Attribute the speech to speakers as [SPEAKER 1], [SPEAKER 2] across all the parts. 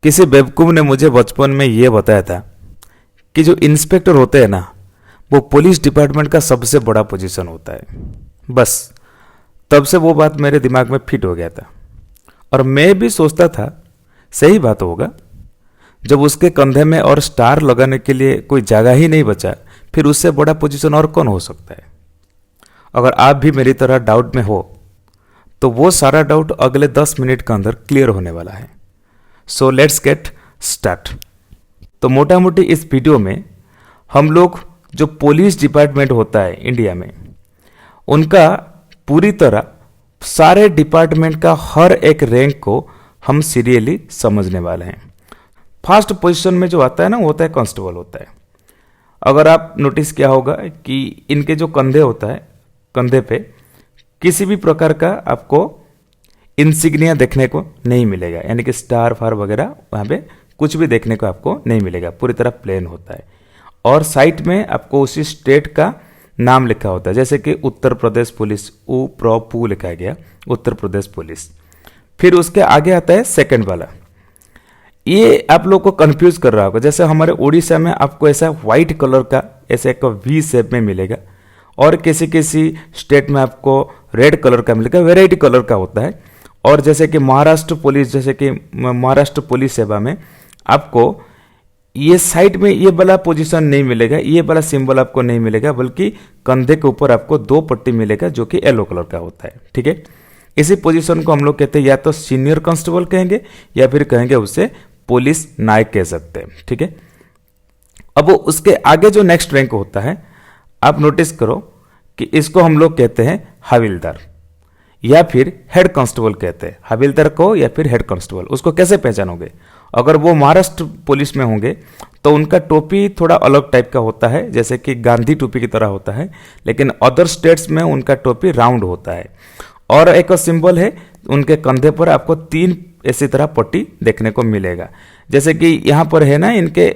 [SPEAKER 1] किसी बेवकूफ़ ने मुझे बचपन में ये बताया था कि जो इंस्पेक्टर होते हैं ना, वो पुलिस डिपार्टमेंट का सबसे बड़ा पोजीशन होता है। बस तब से वो बात मेरे दिमाग में फिट हो गया था और मैं भी सोचता था सही बात होगा। जब उसके कंधे में और स्टार लगाने के लिए कोई जगह ही नहीं बचा, फिर उससे बड़ा पोजीशन और कौन हो सकता है। अगर आप भी मेरी तरह डाउट में हो तो वो सारा डाउट अगले 10 मिनट के अंदर क्लियर होने वाला है। So let's get start. तो मोटा मोटी इस वीडियो में हम लोग जो पुलिस डिपार्टमेंट होता है इंडिया में, उनका पूरी तरह सारे डिपार्टमेंट का हर एक रैंक को हम सीरियली समझने वाले हैं। फर्स्ट पोजीशन में जो आता है ना, वो होता है कांस्टेबल होता है। अगर आप नोटिस किया होगा कि इनके जो कंधे होता है, कंधे पे किसी भी प्रकार का आपको इंसिग्निया देखने को नहीं मिलेगा, यानी कि स्टार फार वगैरह वहाँ पे कुछ भी देखने को आपको नहीं मिलेगा, पूरी तरह प्लेन होता है। और साइड में आपको उसी स्टेट का नाम लिखा होता है, जैसे कि उत्तर प्रदेश पुलिस, उ प्र पू लिखा गया, उत्तर प्रदेश पुलिस। फिर उसके आगे आता है सेकंड वाला। ये आप लोग को कंफ्यूज कर रहा होगा, जैसे हमारे उड़ीसा में आपको ऐसा व्हाइट कलर का ऐसे एक वी शेप में मिलेगा और किसी किसी स्टेट में आपको रेड कलर का मिलेगा, वेराइटी कलर का होता है। और जैसे कि महाराष्ट्र पुलिस, जैसे कि महाराष्ट्र पुलिस सेवा में आपको ये साइड में ये वाला पोजीशन नहीं मिलेगा, ये वाला सिंबल आपको नहीं मिलेगा, बल्कि कंधे के ऊपर आपको 2 पट्टी मिलेगा जो कि येलो कलर का होता है। ठीक है, इसी पोजीशन को हम लोग कहते हैं या तो सीनियर कांस्टेबल कहेंगे या फिर कहेंगे उसे पुलिस नायक कह सकते हैं। ठीक है, अब उसके आगे जो नेक्स्ट रैंक होता है, आप नोटिस करो कि इसको हम लोग कहते हैं हविलदार या फिर हेड कांस्टेबल कहते हैं। हविलदार को या फिर हेड कांस्टेबल, उसको कैसे पहचानोगे? अगर वो महाराष्ट्र पुलिस में होंगे तो उनका टोपी थोड़ा अलग टाइप का होता है, जैसे कि गांधी टोपी की तरह होता है, लेकिन अदर स्टेट्स में उनका टोपी राउंड होता है। और एक सिंबल है, उनके कंधे पर आपको 3 इसी तरह पट्टी देखने को मिलेगा, जैसे कि यहाँ पर है ना, इनके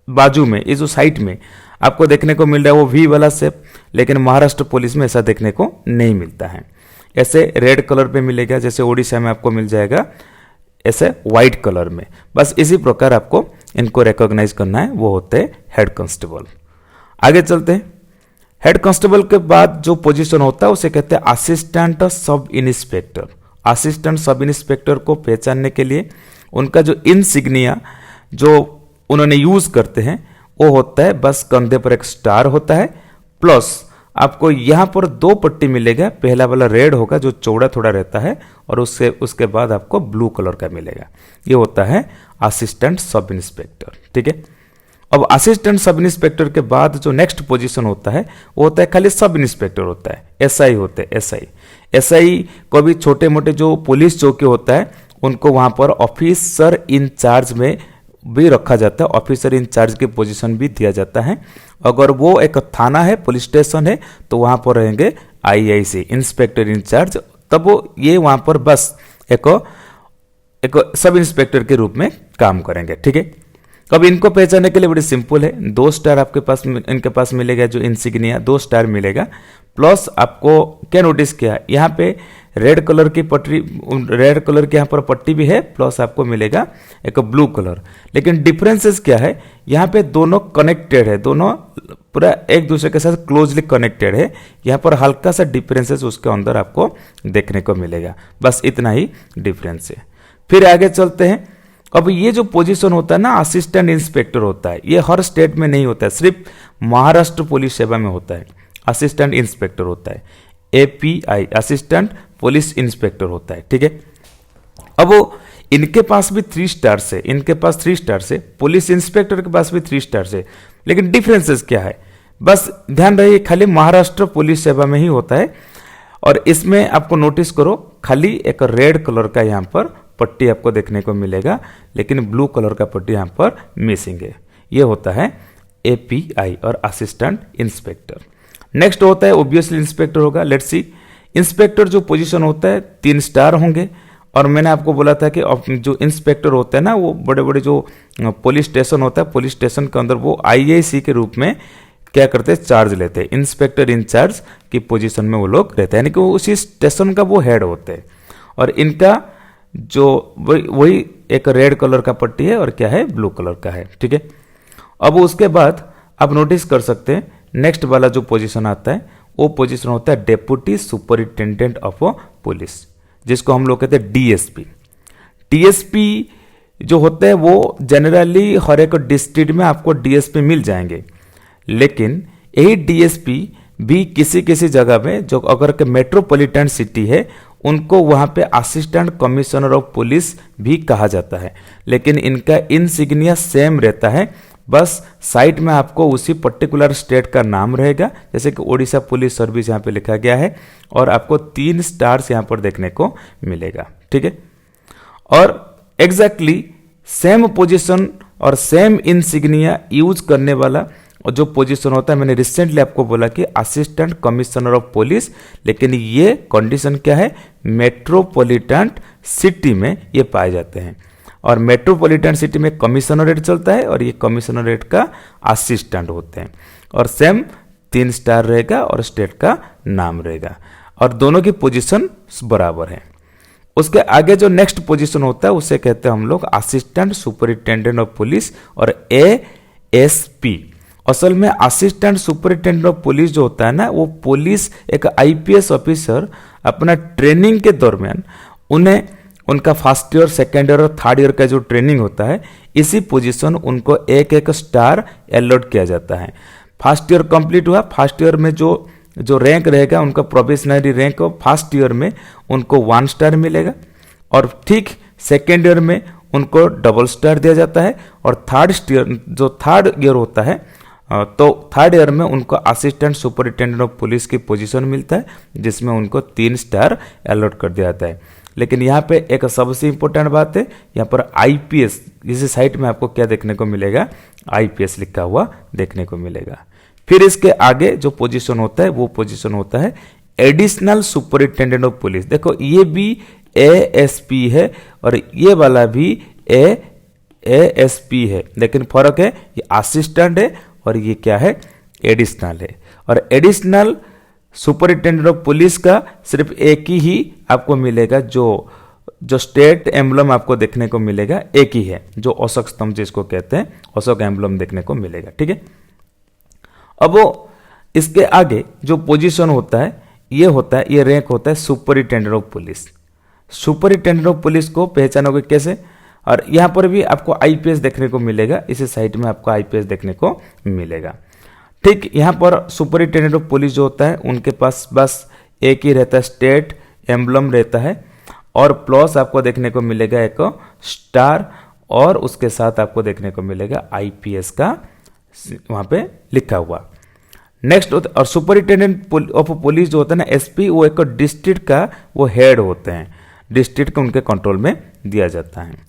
[SPEAKER 1] बाजू में, इस जो साइड में आपको देखने को मिल रहा है वो वी वाला शेप, लेकिन महाराष्ट्र पुलिस में ऐसा देखने को नहीं मिलता है। ऐसे रेड कलर पे मिलेगा, जैसे ओडिशा में आपको मिल जाएगा ऐसे व्हाइट कलर में। बस इसी प्रकार आपको इनको रिकॉग्नाइज करना है, वो होते हैं हेड कांस्टेबल। आगे चलते हैं। हेड कांस्टेबल के बाद जो पोजीशन होता है उसे कहते हैं assistant sub inspector. Assistant sub inspector को पहचानने के लिए उनका जो इंसिग्निया जो उन्होंने यूज करते हैं वो होता है, बस कंधे पर एक स्टार होता है, प्लस आपको यहां पर 2 पट्टी मिलेगा। पहला वाला रेड होगा जो चौड़ा थोड़ा रहता है, और उसके बाद आपको ब्लू कलर का मिलेगा। ये होता है असिस्टेंट सब इंस्पेक्टर। ठीक है, अब असिस्टेंट सब इंस्पेक्टर के बाद जो नेक्स्ट पोजीशन होता है वो होता है खाली सब इंस्पेक्टर होता है, एसआई होते हैं। एसआई को भी छोटे मोटे जो पुलिस चौकी होता है उनको वहां पर ऑफिसर इंचार्ज में भी रखा जाता है, ऑफिसर इंचार्ज की पोजीशन भी दिया जाता है। अगर वो एक थाना है, पुलिस स्टेशन है, तो वहां पर रहेंगे आईआईसी, इंस्पेक्टर इंचार्ज। तब वो ये वहां पर बस एक सब इंस्पेक्टर के रूप में काम करेंगे। ठीक है, अब इनको पहचानने के लिए बड़ी सिंपल है, 2 स्टार आपके पास इनके पास मिलेगा, जो इंसिग्निया 2 स्टार मिलेगा। प्लस आपको क्या नोटिस किया, यहाँ पे रेड कलर की पट्टी, रेड कलर की यहाँ पर पट्टी भी है, प्लस आपको मिलेगा एक ब्लू कलर। लेकिन डिफरेंसेस क्या है, यहाँ पे दोनों कनेक्टेड है, दोनों पूरा एक दूसरे के साथ क्लोजली कनेक्टेड है। यहाँ पर हल्का सा डिफरेंसेस उसके अंदर आपको देखने को मिलेगा, बस इतना ही डिफरेंस है। फिर आगे चलते हैं। अब ये जो पोजीशन होता है ना, असिस्टेंट इंस्पेक्टर होता है, ये हर स्टेट में नहीं होता है, सिर्फ महाराष्ट्र पुलिस सेवा में होता है। असिस्टेंट इंस्पेक्टर होता है, एपीआई, असिस्टेंट पुलिस इंस्पेक्टर होता है। ठीक है, अब वो इनके पास भी 3 स्टार से, इनके पास 3 स्टार से, पुलिस इंस्पेक्टर के पास भी 3 स्टार से। लेकिन डिफरेंसेस क्या है, बस ध्यान रहे खाली महाराष्ट्र पुलिस सेवा में ही होता है। और इसमें आपको नोटिस करो खाली एक रेड कलर का यहाँ पर पट्टी आपको देखने को मिलेगा, लेकिन ब्लू कलर का पट्टी यहाँ पर मिसिंग है। ये होता है एपीआई और असिस्टेंट इंस्पेक्टर। नेक्स्ट होता है ओब्वियसली इंस्पेक्टर होगा। लेट्स सी, इंस्पेक्टर जो पोजीशन होता है 3 स्टार होंगे। और मैंने आपको बोला था कि जो इंस्पेक्टर होते हैं ना, वो बड़े बड़े जो पुलिस स्टेशन होता है, पुलिस स्टेशन के अंदर वो आईआईसी के रूप में क्या करते हैं, चार्ज लेते हैं। इंस्पेक्टर इंचार्ज की पोजीशन में वो लोग रहते हैं, यानी कि वो उसी स्टेशन का वो हेड होते हैं। और इनका जो वही एक रेड कलर का पट्टी है और क्या है, ब्लू कलर का है। ठीक है, अब उसके बाद आप नोटिस कर सकते हैं नेक्स्ट वाला जो पोजीशन आता है वो पोजीशन होता है डेप्यूटी सुपरिटेंडेंट ऑफ पुलिस, जिसको हम लोग कहते हैं डीएसपी। डीएसपी जो होते हैं वो जनरली हर एक डिस्ट्रिक्ट में आपको डीएसपी मिल जाएंगे, लेकिन यही डीएसपी भी किसी किसी जगह में जो अगर के मेट्रोपॉलिटन सिटी है उनको वहां पे असिस्टेंट कमिश्नर ऑफ पुलिस भी कहा जाता है, लेकिन इनका इंसिग्निया सेम रहता है, बस साइड में आपको उसी पर्टिकुलर स्टेट का नाम रहेगा, जैसे कि ओडिशा पुलिस सर्विस यहाँ पे लिखा गया है और आपको 3 स्टार्स यहाँ पर देखने को मिलेगा। ठीक है, और एग्जैक्टली सेम पोजीशन और सेम इंसिग्निया यूज करने वाला जो पोजीशन होता है, मैंने रिसेंटली आपको बोला कि असिस्टेंट कमिश्नर ऑफ पुलिस, लेकिन ये कंडीशन क्या है, मेट्रोपॉलिटन सिटी में ये पाए जाते हैं और मेट्रोपॉलिटन सिटी में कमिश्नरेट चलता है और ये कमिश्नरेट का असिस्टेंट होते हैं और सेम 3 स्टार रहेगा और स्टेट का नाम रहेगा और दोनों की पोजीशन बराबर है। उसके आगे जो नेक्स्ट पोजीशन होता है उसे कहते हैं हम लोग असिस्टेंट सुपरिटेंडेंट ऑफ पुलिस और एएसपी। असल में असिस्टेंट सुपरिटेंडेंट ऑफ पुलिस जो होता है ना, वो पुलिस एक आईपीएस ऑफिसर अपना ट्रेनिंग के दरमियान उन्हें उनका फर्स्ट ईयर, सेकेंड ईयर और थर्ड ईयर का जो ट्रेनिंग होता है, इसी पोजीशन उनको एक एक स्टार अलॉट किया जाता है। फर्स्ट ईयर कंप्लीट हुआ, फर्स्ट ईयर में जो रैंक रहेगा उनका प्रोबेशनरी रैंक, फर्स्ट ईयर में उनको 1 स्टार मिलेगा और ठीक सेकेंड ईयर में उनको डबल स्टार दिया जाता है और थर्ड ईयर होता है तो थर्ड ईयर में उनको असिस्टेंट सुपरिटेंडेंट ऑफ पुलिस की पोजीशन मिलता है, जिसमें उनको 3 स्टार अलॉट कर दिया जाता है। लेकिन यहाँ पे एक सबसे इंपॉर्टेंट बात है, यहाँ पर आईपीएस, इसी साइट में आपको क्या देखने को मिलेगा, आईपीएस लिखा हुआ देखने को मिलेगा। फिर इसके आगे जो पोजीशन होता है वो पोजीशन होता है एडिशनल सुपरिटेंडेंट ऑफ पुलिस। देखो ये भी एएसपी है और ये वाला भी एएसपी है, लेकिन फर्क है ये असिस्टेंट है और ये क्या है, एडिशनल है। और एडिशनल सुपरिटेंडेंट ऑफ पुलिस का सिर्फ एक ही आपको मिलेगा, जो स्टेट एम्बलम आपको देखने को मिलेगा एक ही है, जो अशोक स्तंभ जिसको कहते हैं, अशोक एम्बलम देखने को मिलेगा। ठीक है, अब वो इसके आगे जो पोजीशन होता है ये रैंक होता है superintendent of police. Superintendent of police को पहचानोगे कैसे, और यहां पर भी आपको आईपीएस देखने को मिलेगा, इसी साइट में आपको आईपीएस देखने को मिलेगा। ठीक, यहां पर सुपरिटेंडेंट ऑफ पुलिस जो होता है उनके पास बस एक ही रहता है, स्टेट एम्बलम रहता है और प्लस आपको देखने को मिलेगा एक स्टार और उसके साथ आपको देखने को मिलेगा आईपीएस का वहां पे लिखा हुआ। नेक्स्ट और सुपरिटेंडेंट ऑफ पुलिस जो होता है ना, एसपी, वो एक डिस्ट्रिक्ट का वो हेड होते हैं, डिस्ट्रिक्ट को उनके कंट्रोल में दिया जाता है।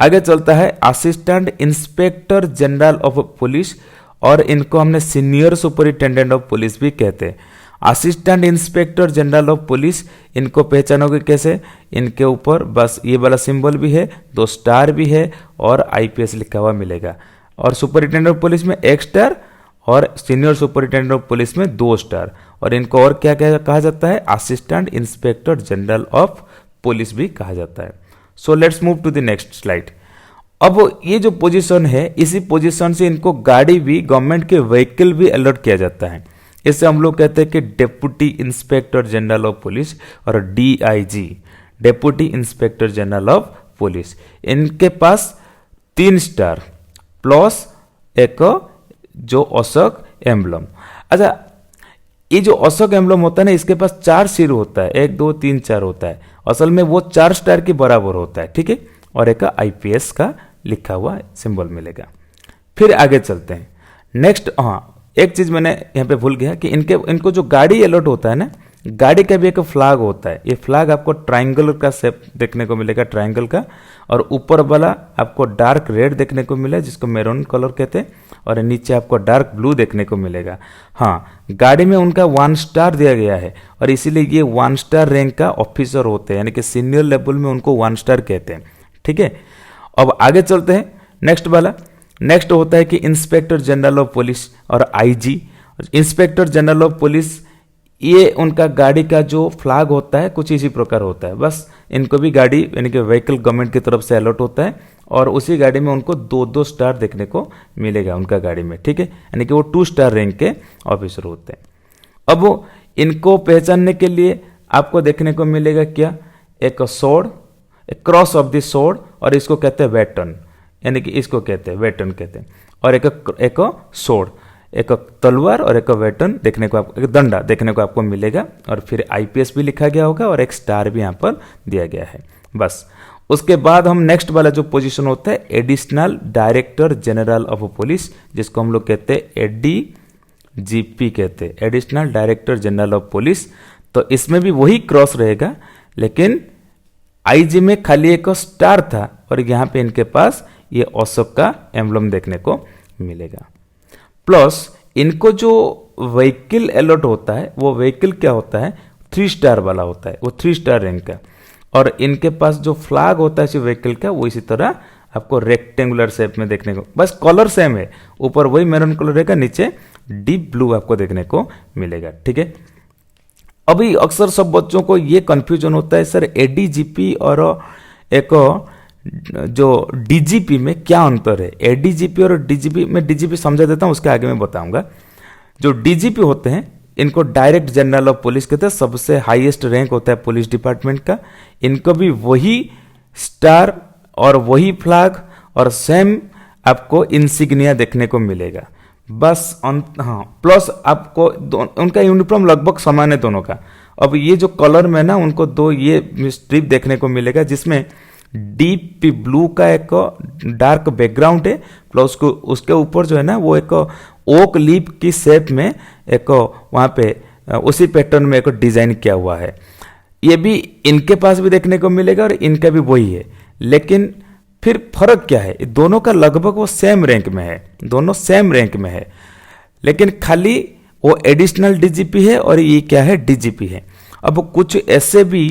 [SPEAKER 1] आगे चलता है assistant inspector general of police और इनको हमने सीनियर सुपरिटेंडेंट ऑफ पुलिस भी कहते हैं। Assistant inspector general of police, इनको पहचानोगे कैसे, इनके ऊपर बस ये वाला सिंबल भी है, 2 स्टार भी है और आईपीएस लिखा हुआ मिलेगा। और सुपरिटेंडेंट ऑफ पुलिस में 1 स्टार और सीनियर सुपरिटेंडेंट ऑफ पुलिस में 2 स्टार, और इनको और क्या कहा जाता है, assistant inspector general of police भी कहा जाता है। So let's move to the next slide. अब ये जो पोजीशन है, इसी पोजीशन से इनको गाड़ी भी, गवर्नमेंट के व्हीकल भी अलॉट किया जाता है। इससे हम लोग कहते हैं कि deputy inspector general of police और DIG, deputy inspector general of police, इनके पास 3 स्टार प्लस एक जो अशोक एम्बलम। अच्छा, ये जो अशोक एम्बलम होता है ना, इसके पास 4 सिर होता है, 1 2 3 4 होता है, असल में वो 4 स्टार के बराबर होता है। ठीक है, और एक आईपीएस का लिखा हुआ सिंबल मिलेगा। फिर आगे चलते हैं नेक्स्ट। हाँ, एक चीज मैंने यहाँ पे भूल गया कि इनको जो गाड़ी अलॉट होता है ना, गाड़ी का भी एक फ्लैग होता है। ये फ्लैग आपको ट्रायंगल का शेप देखने को मिलेगा, ट्रायंगल का, और ऊपर वाला आपको डार्क रेड देखने को मिला जिसको मैरून कलर कहते हैं, और नीचे आपको डार्क ब्लू देखने को मिलेगा। हाँ, गाड़ी में उनका 1 स्टार दिया गया है और इसीलिए ये 1 स्टार रैंक का ऑफिसर होते हैं, यानी कि सीनियर लेवल में उनको 1 स्टार कहते हैं। ठीक है, अब आगे चलते हैं नेक्स्ट वाला। नेक्स्ट होता है कि इंस्पेक्टर जनरल ऑफ पुलिस और IG. Inspector general of police ये उनका गाड़ी का जो फ्लैग होता है कुछ इसी प्रकार होता है। बस इनको भी गाड़ी यानी कि व्हीकल गवर्नमेंट की तरफ से अलॉट होता है और उसी गाड़ी में उनको 2-2 स्टार देखने को मिलेगा उनका गाड़ी में, ठीक है, यानी कि वो 2 स्टार रैंक के ऑफिसर होते हैं। अब वो इनको पहचानने के लिए आपको देखने को मिलेगा क्या, एक सोर्ड, एक क्रॉस ऑफ द सोर्ड, और इसको कहते हैं वेटन, यानी कि इसको कहते हैं वेटन कहते हैं, और एक सोर्ड, एक तलवार और एक वेटन देखने को आपको, एक डंडा देखने को आपको मिलेगा, और फिर आईपीएस भी लिखा गया होगा और एक स्टार भी यहाँ पर दिया गया है। बस उसके बाद हम नेक्स्ट वाला जो पोजीशन होता है additional director general of police, जिसको हम लोग कहते हैं एडीजीपी कहते हैं, additional director general of police. तो इसमें भी वही क्रॉस रहेगा, लेकिन आईजी में खाली एक स्टार था और यहाँ पे इनके पास ये अशोक का एम्ब्लम देखने को मिलेगा। प्लस इनको जो व्हीकल अलॉट होता है वो व्हीकल क्या होता है, 3 स्टार वाला होता है, वो 3 स्टार रैंक का, और इनके पास जो फ्लैग होता है इस व्हीकल का वो इसी तरह आपको रेक्टेंगुलर शेप में देखने को, बस कलर सेम है, ऊपर वही मैरून कलर रहेगा, नीचे डीप ब्लू आपको देखने को मिलेगा, ठीक है। अभी अक्सर सब बच्चों को ये कंफ्यूजन होता है सर एडीजीपी और एक जो डीजीपी में क्या अंतर है। एडीजीपी और डीजीपी, मैं डीजीपी समझा देता हूं, उसके आगे मैं बताऊंगा। जो डीजीपी होते हैं इनको डायरेक्ट जनरल ऑफ पुलिस कहते हैं, सबसे हाईएस्ट रैंक होता है पुलिस डिपार्टमेंट का। इनको भी वही स्टार और वही फ्लैग और सेम आपको इंसिग्निया देखने को मिलेगा, बस हाँ, प्लस आपको उनका यूनिफॉर्म लगभग समान है दोनों का। अब ये जो कलर में ना उनको 2 ये स्ट्रिप देखने को मिलेगा, जिसमें डीप ब्लू का एक डार्क बैकग्राउंड है, प्लस उसके ऊपर जो है ना वो एक ओक लीफ की शेप में एक वहां पे उसी पैटर्न में एक डिजाइन किया हुआ है। ये भी इनके पास भी देखने को मिलेगा और इनका भी वही है, लेकिन फिर फर्क क्या है, दोनों का लगभग वो सेम रैंक में है, दोनों सेम रैंक में है, लेकिन खाली वो एडिशनल डीजीपी है और ये क्या है, डीजीपी है। अब कुछ ऐसे भी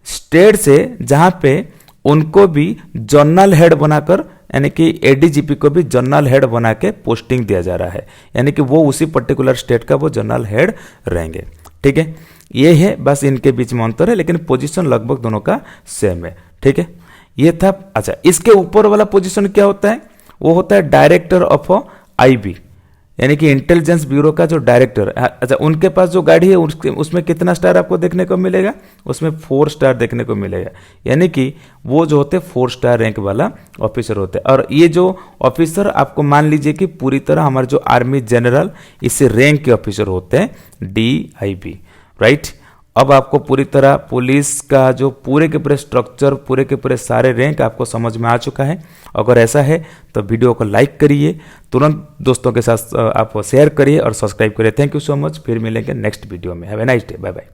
[SPEAKER 1] स्टेट्स है जहां पे उनको भी जनरल हेड बनाकर, यानी कि एडीजीपी को भी जनरल हेड बना के पोस्टिंग दिया जा रहा है, यानी कि वो उसी पर्टिकुलर स्टेट का वो जनरल हेड रहेंगे, ठीक है। ये है बस इनके बीच में अंतर है, लेकिन पोजीशन लगभग दोनों का सेम है, ठीक है। ये था। अच्छा, इसके ऊपर वाला पोजीशन क्या होता है, वो होता है डायरेक्टर ऑफ आईबी, यानी कि इंटेलिजेंस ब्यूरो का जो डायरेक्टर। अच्छा, उनके पास जो गाड़ी है उसमें कितना स्टार आपको देखने को मिलेगा, उसमें 4 स्टार देखने को मिलेगा, यानी कि वो जो होते 4 स्टार रैंक वाला ऑफिसर होते हैं। और ये जो ऑफिसर आपको मान लीजिए कि पूरी तरह हमारे जो आर्मी जनरल इस रैंक के ऑफिसर होते हैं, DIB, राइट। अब आपको पूरी तरह पुलिस का जो पूरे के पूरे स्ट्रक्चर, पूरे के पूरे सारे रैंक आपको समझ में आ चुका है। अगर ऐसा है तो वीडियो को लाइक करिए, तुरंत दोस्तों के साथ आप शेयर करिए और सब्सक्राइब करिए। थैंक यू सो मच, फिर मिलेंगे नेक्स्ट वीडियो में। Have a nice day, bye bye.